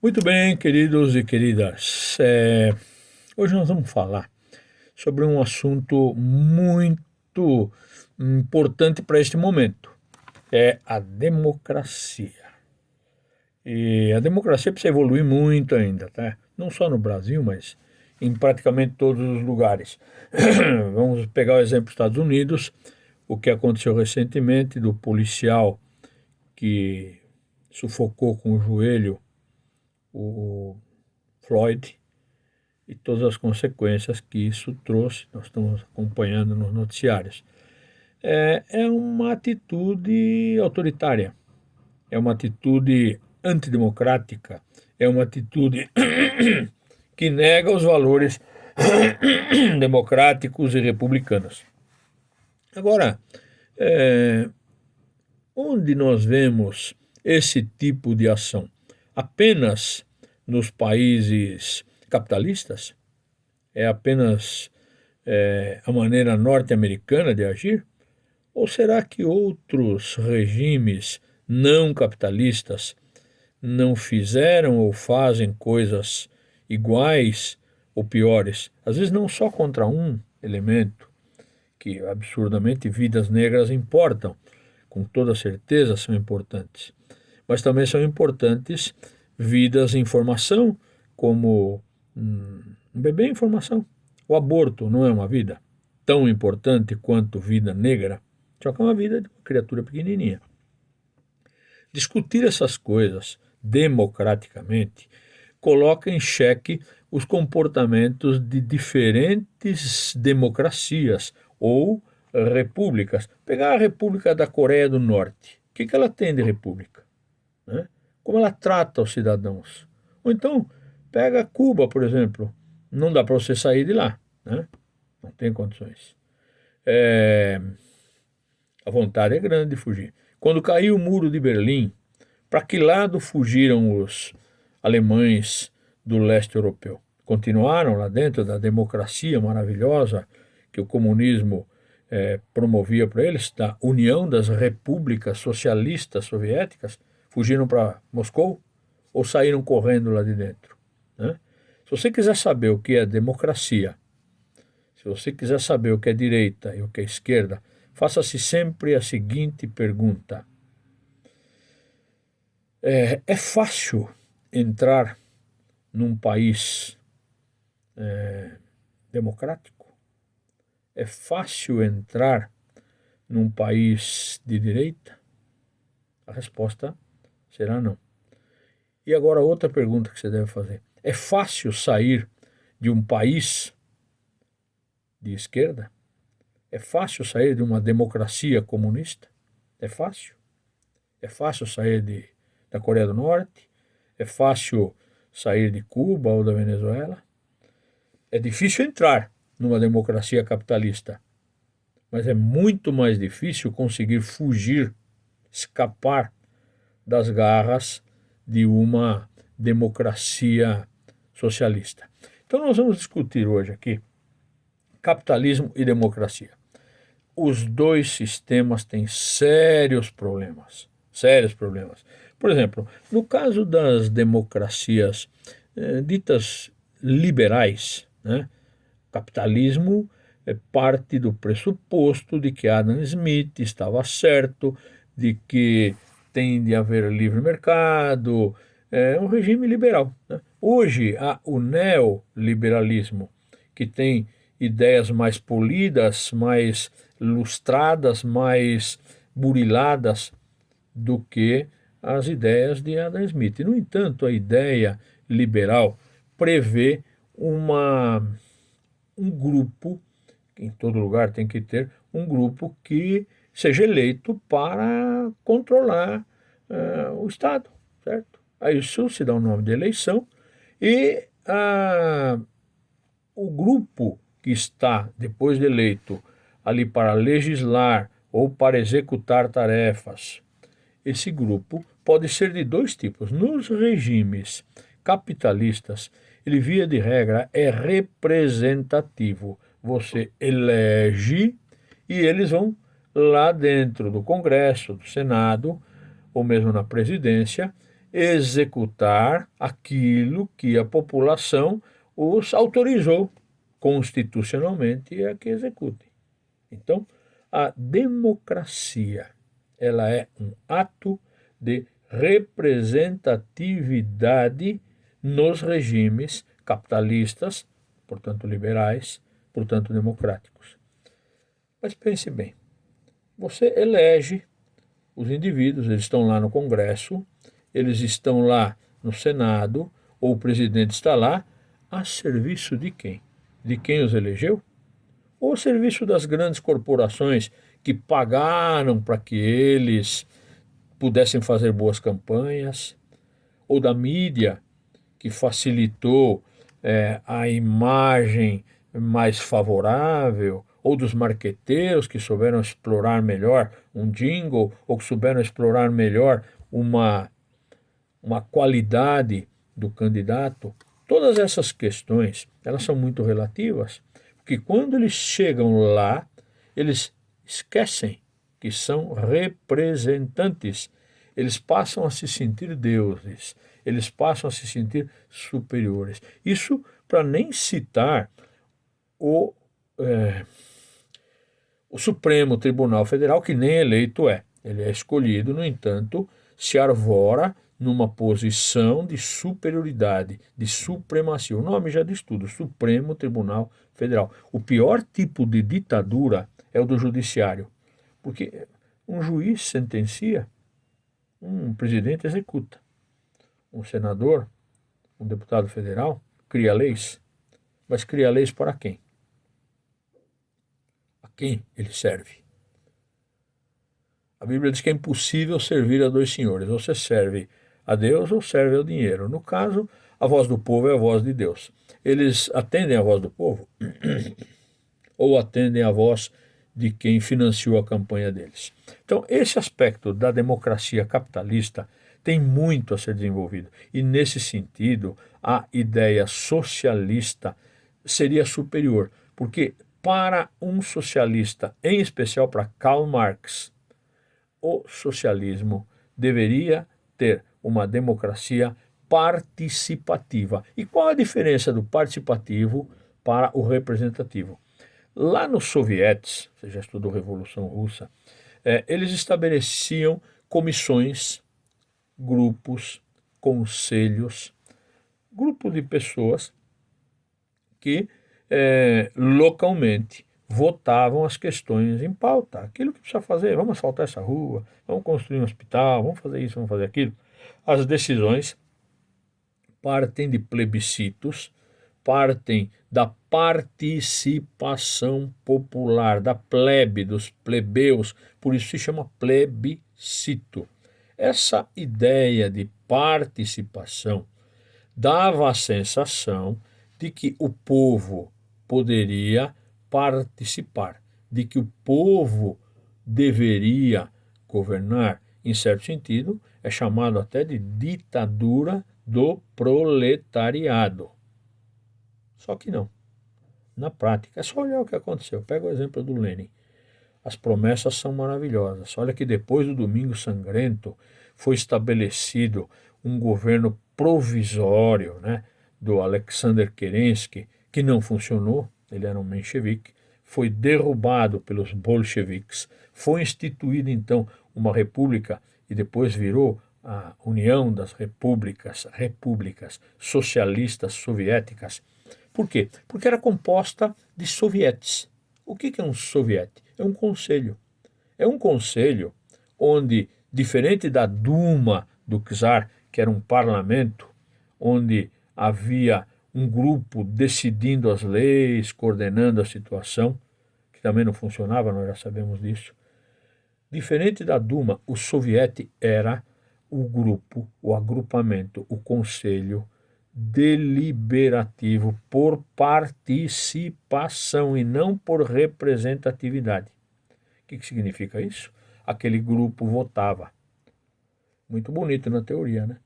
Muito bem, queridos e queridas. Hoje nós vamos falar sobre um assunto muito importante para este momento. É a democracia. E a democracia precisa evoluir muito ainda, tá? Não só no Brasil, mas em praticamente todos os lugares. Vamos pegar o exemplo dos Estados Unidos, o que aconteceu recentemente do policial que sufocou com o joelho o Floyd e todas as consequências que isso trouxe, nós estamos acompanhando nos noticiários. É uma atitude autoritária, é uma atitude antidemocrática, é uma atitude que nega os valores democráticos e republicanos. Agora, é, onde nós vemos esse tipo de ação? Apenas nos países capitalistas? É apenas a maneira norte-americana de agir? Ou será que outros regimes não capitalistas não fizeram ou fazem coisas iguais ou piores? Às vezes não só contra um elemento, que absurdamente vidas negras importam, com toda certeza são importantes, mas também são importantes vidas em formação, como um bebê em formação. O aborto não é uma vida tão importante quanto vida negra, só que é uma vida de uma criatura pequenininha. Discutir essas coisas democraticamente coloca em xeque os comportamentos de diferentes democracias ou repúblicas. Pegar a República da Coreia do Norte, o que ela tem de república? Né? Como ela trata os cidadãos? Ou então, pega Cuba, por exemplo, não dá para você sair de lá, né? Não tem condições. É, a vontade é grande de fugir. Quando caiu o muro de Berlim, para que lado fugiram os alemães do leste europeu? Continuaram lá dentro da democracia maravilhosa que o comunismo promovia para eles, da União das Repúblicas Socialistas Soviéticas? Fugiram para Moscou ou saíram correndo lá de dentro? Né? Se você quiser saber o que é democracia, se você quiser saber o que é direita e o que é esquerda, faça-se sempre a seguinte pergunta: é fácil entrar num país democrático? É fácil entrar num país de direita? A resposta será não. E agora outra pergunta que você deve fazer: é fácil sair de um país de esquerda? É fácil sair de uma democracia comunista? É fácil? É fácil sair da Coreia do Norte? É fácil sair de Cuba ou da Venezuela? É difícil entrar numa democracia capitalista, mas é muito mais difícil conseguir fugir, escapar das garras de uma democracia socialista. Então nós vamos discutir hoje aqui capitalismo e democracia. Os dois sistemas têm sérios problemas, sérios problemas. Por exemplo, no caso das democracias ditas liberais, né, capitalismo parte do pressuposto de que Adam Smith estava certo, de que tem de haver livre mercado, é um regime liberal. Né? Hoje há o neoliberalismo, que tem ideias mais polidas, mais lustradas, mais buriladas do que as ideias de Adam Smith. No entanto, a ideia liberal prevê uma um grupo, em todo lugar tem que ter um grupo que seja eleito para controlar o Estado, certo? A isso se dá o nome de eleição e o grupo que está, depois de eleito, ali para legislar ou para executar tarefas, esse grupo pode ser de dois tipos. Nos regimes capitalistas, ele, via de regra, é representativo. Você elege e eles vão lá dentro do Congresso, do Senado, ou mesmo na presidência, executar aquilo que a população os autorizou constitucionalmente a que executem. Então, a democracia, ela é um ato de representatividade nos regimes capitalistas, portanto liberais, portanto democráticos. Mas pense bem, você elege os indivíduos, eles estão lá no Congresso, eles estão lá no Senado, ou o presidente está lá, a serviço de quem? De quem os elegeu? Ou a serviço das grandes corporações que pagaram para que eles pudessem fazer boas campanhas? Ou da mídia que facilitou a imagem mais favorável? Ou dos marqueteiros que souberam explorar melhor um jingle, ou que souberam explorar melhor uma qualidade do candidato? Todas essas questões, elas são muito relativas, porque quando eles chegam lá, eles esquecem que são representantes. Eles passam a se sentir deuses, eles passam a se sentir superiores. Isso para nem citar o, é, o Supremo Tribunal Federal, que nem eleito é. Ele é escolhido, no entanto, se arvora numa posição de superioridade, de supremacia. O nome já diz tudo, Supremo Tribunal Federal. O pior tipo de ditadura é o do judiciário, porque um juiz sentencia, um presidente executa, um senador, um deputado federal cria leis, mas cria leis para quem? A quem ele serve? A Bíblia diz que é impossível servir a dois senhores. Você serve a Deus ou serve ao dinheiro. No caso, a voz do povo é a voz de Deus. Eles atendem a voz do povo ou atendem a voz de quem financiou a campanha deles. Então, esse aspecto da democracia capitalista tem muito a ser desenvolvido. E, nesse sentido, a ideia socialista seria superior, porque para um socialista, em especial para Karl Marx, o socialismo deveria ter uma democracia participativa. E qual a diferença do participativo para o representativo? Lá nos sovietes, você já estudou Revolução Russa, eles estabeleciam comissões, grupos, conselhos, grupo de pessoas que localmente votavam as questões em pauta. Aquilo que precisa fazer, vamos asfaltar essa rua, vamos construir um hospital, vamos fazer isso, vamos fazer aquilo. As decisões partem de plebiscitos, partem da participação popular, da plebe, dos plebeus, por isso se chama plebiscito. Essa ideia de participação dava a sensação de que o povo poderia participar, de que o povo deveria governar. Em certo sentido, é chamado até de ditadura do proletariado. Só que não. Na prática, é só olhar o que aconteceu. Pega o exemplo do Lenin. As promessas são maravilhosas. Olha que depois do Domingo Sangrento foi estabelecido um governo provisório, né, do Alexander Kerensky, que não funcionou, ele era um menchevique, foi derrubado pelos bolcheviques, foi instituída então uma república e depois virou a União das Repúblicas Socialistas Soviéticas. Por quê? Porque era composta de sovietes. O que é um soviete? É um conselho. É um conselho onde, diferente da Duma do czar, que era um parlamento, onde havia um grupo decidindo as leis, coordenando a situação, que também não funcionava, nós já sabemos disso. Diferente da Duma, o soviete era o grupo, o agrupamento, o conselho deliberativo por participação e não por representatividade. O que significa isso? Aquele grupo votava. Muito bonito na teoria, né?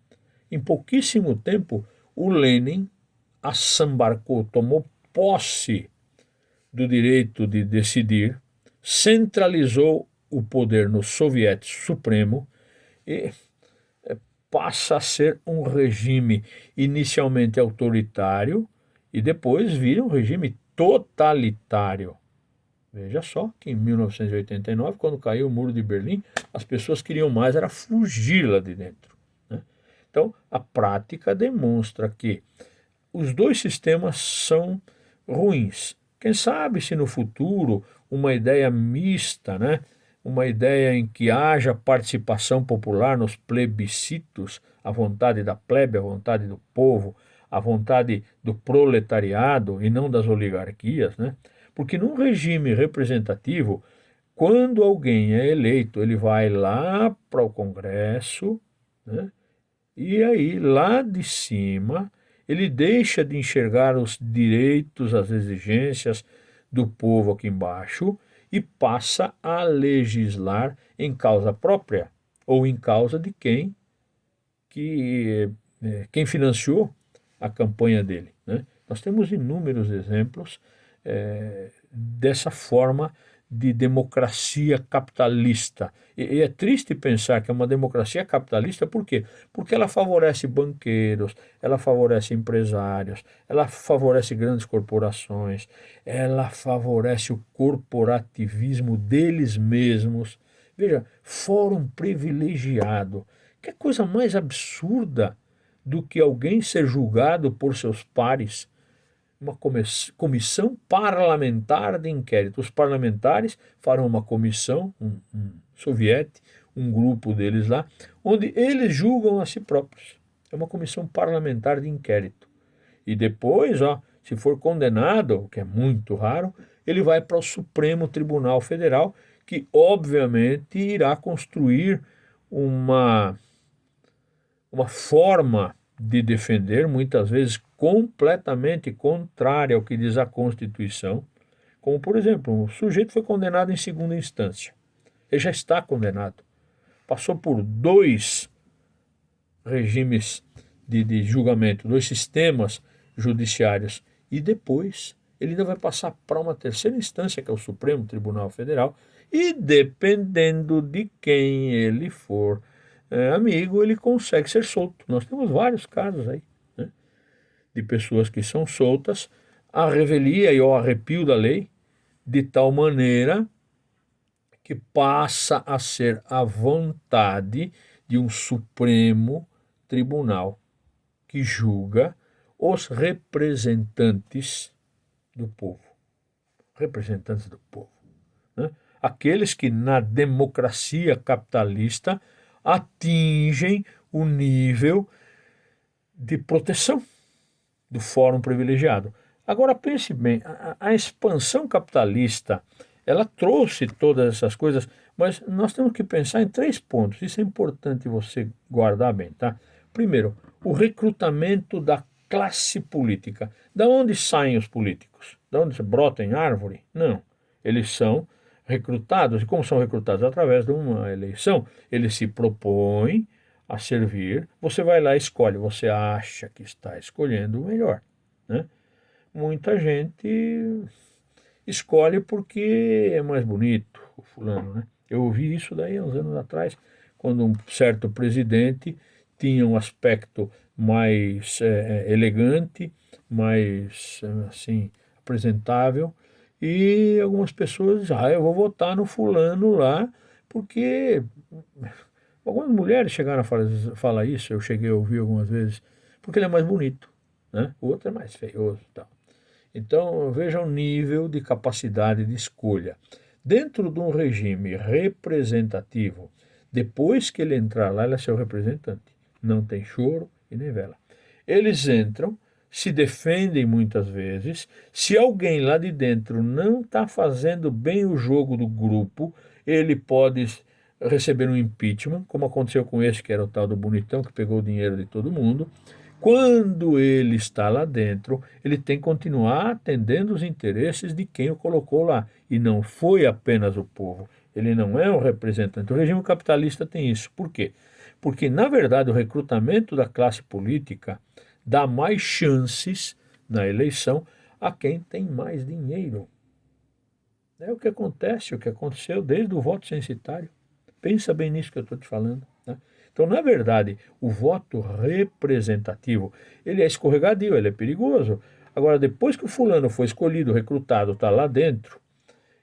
Em pouquíssimo tempo, o Lenin assambarcou, tomou posse do direito de decidir, centralizou o poder no Soviete Supremo e passa a ser um regime inicialmente autoritário e depois vira um regime totalitário. Veja só que em 1989, quando caiu o Muro de Berlim, as pessoas queriam mais era fugir lá de dentro, né? Então, a prática demonstra que os dois sistemas são ruins. Quem sabe se no futuro uma ideia mista, né? Uma ideia em que haja participação popular nos plebiscitos, a vontade da plebe, a vontade do povo, a vontade do proletariado e não das oligarquias, né? Porque num regime representativo, quando alguém é eleito, ele vai lá para o Congresso, né? E aí, lá de cima, ele deixa de enxergar os direitos, as exigências do povo aqui embaixo e passa a legislar em causa própria ou em causa de quem financiou a campanha dele, né? Nós temos inúmeros exemplos dessa forma de democracia capitalista. E é triste pensar que é uma democracia capitalista, por quê? Porque ela favorece banqueiros, ela favorece empresários, ela favorece grandes corporações, ela favorece o corporativismo deles mesmos. Veja, fórum privilegiado. Que coisa mais absurda do que alguém ser julgado por seus pares? Uma comissão parlamentar de inquérito. Os parlamentares farão uma comissão, um soviete, um grupo deles lá, onde eles julgam a si próprios. É uma comissão parlamentar de inquérito. E depois, se for condenado, o que é muito raro, ele vai para o Supremo Tribunal Federal, que obviamente irá construir uma, uma forma de defender, muitas vezes completamente contrária ao que diz a Constituição, como, por exemplo, o sujeito foi condenado em segunda instância. Ele já está condenado. Passou por dois regimes de julgamento, dois sistemas judiciários, e depois ele ainda vai passar para uma terceira instância, que é o Supremo Tribunal Federal, e dependendo de quem ele for amigo, ele consegue ser solto. Nós temos vários casos aí, né, de pessoas que são soltas à revelia e ao arrepio da lei, de tal maneira que passa a ser a vontade de um Supremo Tribunal que julga os representantes do povo. Representantes do povo, né? Aqueles que na democracia capitalista atingem o nível de proteção do fórum privilegiado. Agora pense bem, a expansão capitalista, ela trouxe todas essas coisas, mas nós temos que pensar em três pontos. Isso é importante você guardar bem, tá? Primeiro, o recrutamento da classe política. Da onde saem os políticos? Da onde se brota em árvore? Não. Eles são recrutados. E como são recrutados? Através de uma eleição. Eles se propõem a servir. Você vai lá e escolhe. Você acha que está escolhendo o melhor, né? Muita gente escolhe porque é mais bonito o fulano, né? Eu ouvi isso daí há uns anos atrás, quando um certo presidente tinha um aspecto mais elegante, mais assim apresentável, e algumas pessoas dizem, eu vou votar no fulano lá, porque algumas mulheres chegaram a falar isso, eu cheguei a ouvir algumas vezes, porque ele é mais bonito, né? O outro é mais feioso e tal. Então, veja o nível de capacidade de escolha. Dentro de um regime representativo, depois que ele entrar lá, ele é seu representante. Não tem choro e nem vela. Eles entram, se defendem muitas vezes. Se alguém lá de dentro não está fazendo bem o jogo do grupo, ele pode receber um impeachment, como aconteceu com esse, que era o tal do bonitão, que pegou o dinheiro de todo mundo. Quando ele está lá dentro, ele tem que continuar atendendo os interesses de quem o colocou lá. E não foi apenas o povo. Ele não é um representante. O regime capitalista tem isso. Por quê? Porque, na verdade, o recrutamento da classe política dá mais chances na eleição a quem tem mais dinheiro. É o que acontece, o que aconteceu desde o voto censitário. Pensa bem nisso que eu estou te falando, né? Então, na verdade, o voto representativo, ele é escorregadio, ele é perigoso. Agora, depois que o fulano foi escolhido, recrutado, está lá dentro,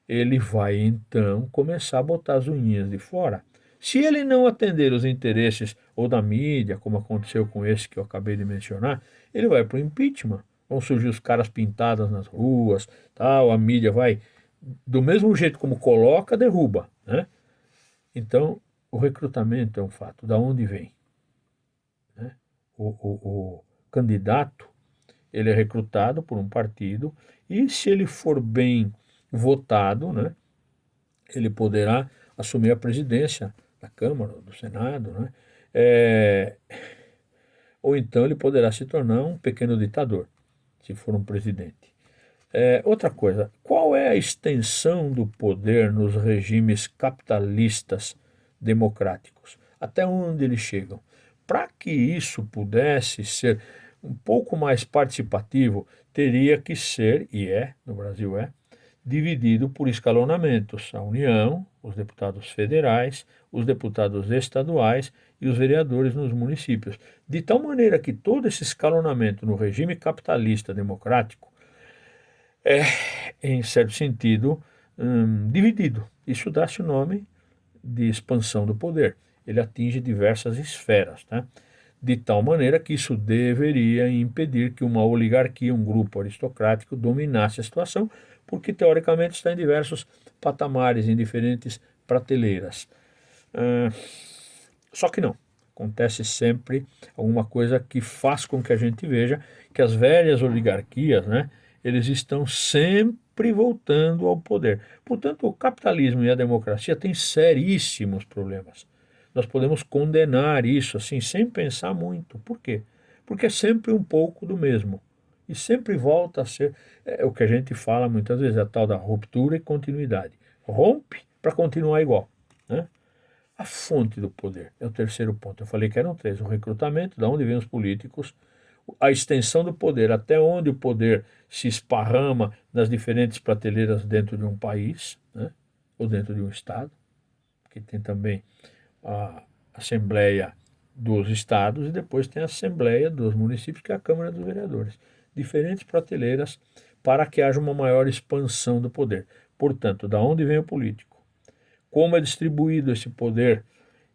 ele vai então começar a botar as unhinhas de fora. Se ele não atender os interesses ou da mídia, como aconteceu com esse que eu acabei de mencionar, ele vai para o impeachment. Vão surgir os caras pintados nas ruas, tal, a mídia vai, do mesmo jeito como coloca, derruba, né? Então, o recrutamento é um fato. Da onde vem? Né? O candidato, ele é recrutado por um partido e se ele for bem votado, né, ele poderá assumir a presidência da Câmara, do Senado, né? É, ou então ele poderá se tornar um pequeno ditador, se for um presidente. Outra coisa, qual é a extensão do poder nos regimes capitalistas democráticos? Até onde eles chegam? Para que isso pudesse ser um pouco mais participativo, teria que ser, e é, no Brasil é, dividido por escalonamentos. A União, os deputados federais, os deputados estaduais e os vereadores nos municípios. De tal maneira que todo esse escalonamento no regime capitalista democrático é, em certo sentido, dividido. Isso dá-se o nome de expansão do poder. Ele atinge diversas esferas, tá? De tal maneira que isso deveria impedir que uma oligarquia, um grupo aristocrático, dominasse a situação, porque teoricamente está em diversos patamares, em diferentes prateleiras. Só que não. Acontece sempre alguma coisa que faz com que a gente veja que as velhas oligarquias, né, eles estão sempre voltando ao poder. Portanto, o capitalismo e a democracia têm seríssimos problemas. Nós podemos condenar isso assim, sem pensar muito. Por quê? Porque é sempre um pouco do mesmo. E sempre volta a ser o que a gente fala muitas vezes, a tal da ruptura e continuidade. Rompe para continuar igual, né? A fonte do poder é o terceiro ponto. Eu falei que eram três: o recrutamento, de onde vêm os políticos, a extensão do poder, até onde o poder se esparrama nas diferentes prateleiras dentro de um país, né? Ou dentro de um estado, que tem também a Assembleia dos Estados e depois tem a Assembleia dos Municípios, que é a Câmara dos Vereadores. Diferentes prateleiras para que haja uma maior expansão do poder. Portanto, da onde vem o político? Como é distribuído esse poder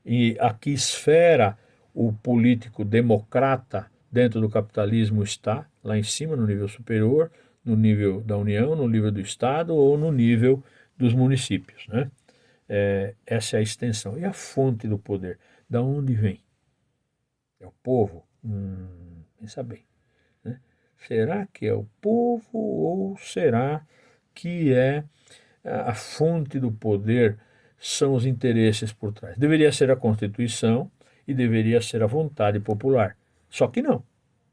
e a que esfera o político democrata dentro do capitalismo está, lá em cima, no nível superior, no nível da União, no nível do Estado ou no nível dos municípios, né? Essa é a extensão. E a fonte do poder? Da onde vem? É o povo? Pensa bem, né? Será que é o povo ou será que é a fonte do poder são os interesses por trás? Deveria ser a Constituição e deveria ser a vontade popular. Só que não.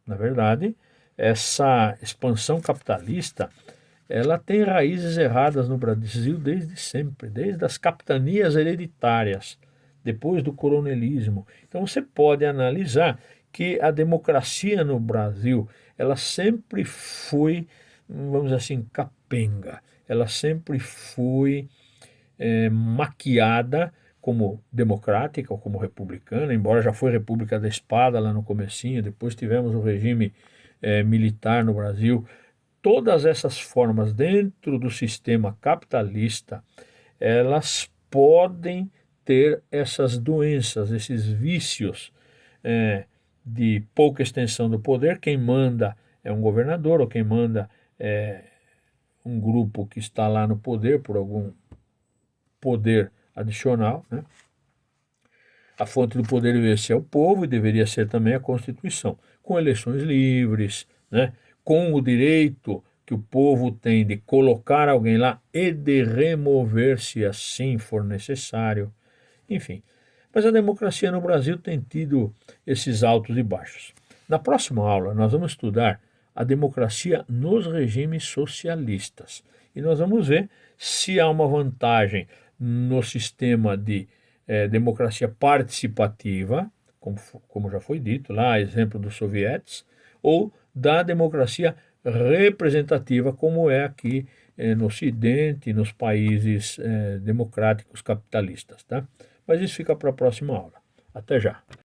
Na verdade, essa expansão capitalista, ela tem raízes erradas no Brasil desde sempre, desde as capitanias hereditárias, depois do coronelismo. Então você pode analisar que a democracia no Brasil, ela sempre foi, vamos dizer assim, capenga. Ela sempre foi maquiada como democrática ou como republicana, embora já foi República da Espada lá no comecinho, depois tivemos o regime militar no Brasil. Todas essas formas dentro do sistema capitalista, elas podem ter essas doenças, esses vícios de pouca extensão do poder. Quem manda é um governador, ou quem manda é um grupo que está lá no poder por algum poder adicional, né? A fonte do poder esse é o povo e deveria ser também a Constituição, com eleições livres, né? Com o direito que o povo tem de colocar alguém lá e de remover se assim for necessário, enfim. Mas a democracia no Brasil tem tido esses altos e baixos. Na próxima aula nós vamos estudar a democracia nos regimes socialistas e nós vamos ver se há uma vantagem no sistema de democracia participativa, como já foi dito lá, exemplo dos sovietes, ou da democracia representativa, como é aqui no Ocidente, nos países democráticos capitalistas, tá? Mas isso fica para a próxima aula. Até já.